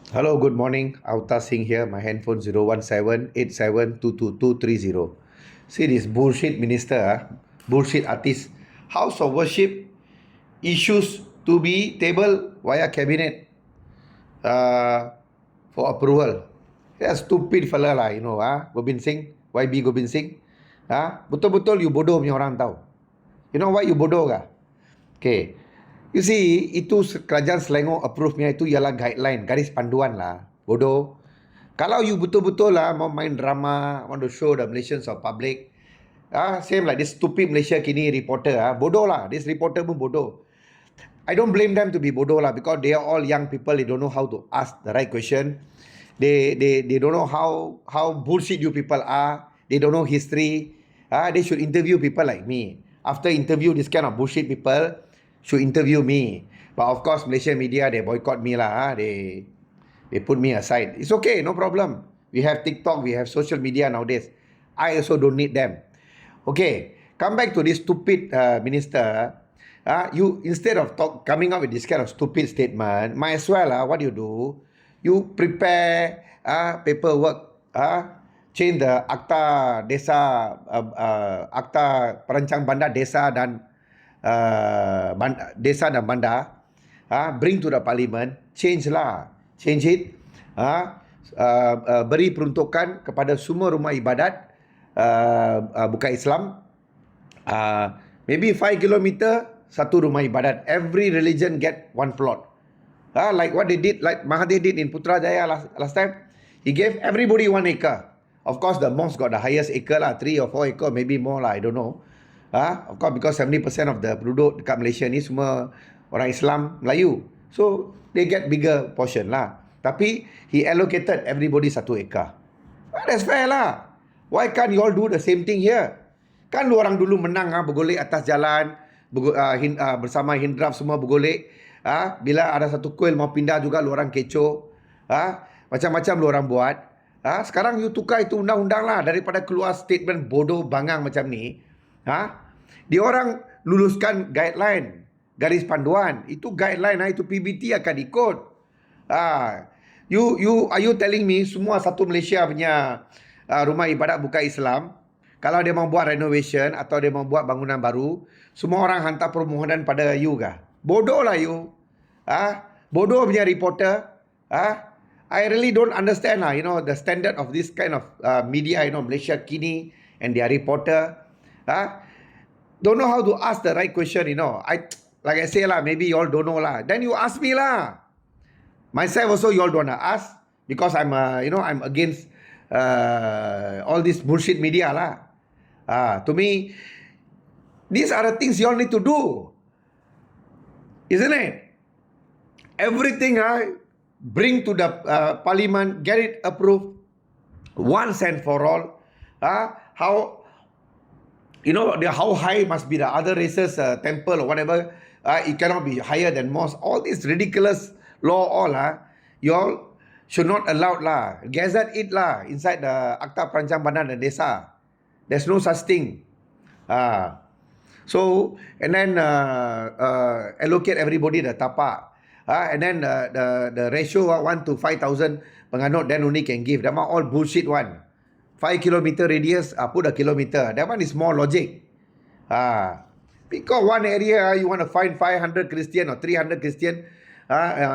Hello, good morning. Auta Singh here. My handphone 01787722230. See this bullshit minister, bullshit artist. House of worship issues to be table via cabinet uh, for approval. Yeah, stupid fella lah, Gobind Singh, YB Gobind Singh. Betul-betul you bodoh punya orang tahu. You know why you bodoh kah? Okay. You see, itu kerajaan Selangor approve-nya itu ialah guideline, garis panduan lah. Bodoh. Kalau you betul-betul lah mau main drama, want to show the Malaysians of public, same like this stupid Malaysia kini reporter, bodoh lah. This reporter pun bodoh. I don't blame them to be bodoh lah because they are all young people. They don't know how to ask the right question. They don't know how bullshit you people are. They don't know history. They should interview people like me. After interview this kind of bullshit people, should interview me. But of course, Malaysian media, they boycott me lah. They put me aside. It's okay, no problem. We have TikTok, we have social media nowadays. I also don't need them. Okay, come back to this stupid minister. You instead of coming up with this kind of stupid statement, might as well what you do, you prepare paperwork, change the akta desa, akta perancang bandar desa dan desa dan bandar, bring to the parliament, change it, beri peruntukan kepada semua rumah ibadat bukan Islam, maybe 5 kilometer satu rumah ibadat, every religion get one plot, like what they did, like Mahathir did in Putrajaya last time. He gave everybody 1 acre. Of course the mosque got the highest acre lah, 3 or 4 acre, maybe more lah, I don't know. Of course because 70% of the penduduk dekat Malaysia ni semua orang Islam Melayu, so they get bigger portion lah. Tapi he allocated everybody 1 acre. That's fair lah. Why can't you all do the same thing here? Kan lu orang dulu menang bergolek atas jalan, bersama Hindraf semua bergolek. Bila ada satu kuil mau pindah juga lu orang kecoh. Macam-macam lu orang buat. Sekarang you tukar itu undang-undang lah, daripada keluar statement bodoh bangang macam ni. Dia orang luluskan guideline, garis panduan. Itu guideline, itu PBT akan ikut. Are you telling me semua satu Malaysia punya rumah ibadat bukan Islam, kalau dia mau buat renovation atau dia mau buat bangunan baru, semua orang hantar permohonan pada you kah? Bodoh lah you. Bodoh punya reporter. I really don't understand lah, the standard of this kind of media, Malaysia kini and their reporter. Don't know how to ask the right question, like I say lah, maybe you all don't know lah. Then you ask me lah. Myself also you all don't wanna ask because I'm I'm against all this bullshit media lah. To me, these are the things you all need to do, isn't it? Everything bring to the parliament, get it approved once and for all. How how high must be the other races temple or whatever. It cannot be higher than mosque. All these ridiculous law all you all should not allow lah. Gazette it lah inside the Akta Perancang Bandar dan Desa. There's no such thing. So and then allocate everybody the tapak. And then the ratio 1 to 5,000 penganut, then only can give. That one all bullshit one. 5 kilometer radius, put a kilometer. That one is more logic. Because one area you want to find 500 Christian or 300 Christian,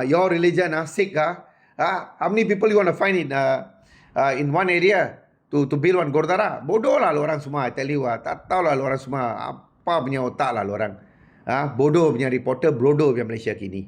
your religion, Sikh, how many people you want to find in one area to build one Gurdwara? Bodoh lah orang semua, I tell you. Tak tahu lah orang semua apa punya otak lah orang. Bodoh punya reporter, bodoh punya Malaysia kini.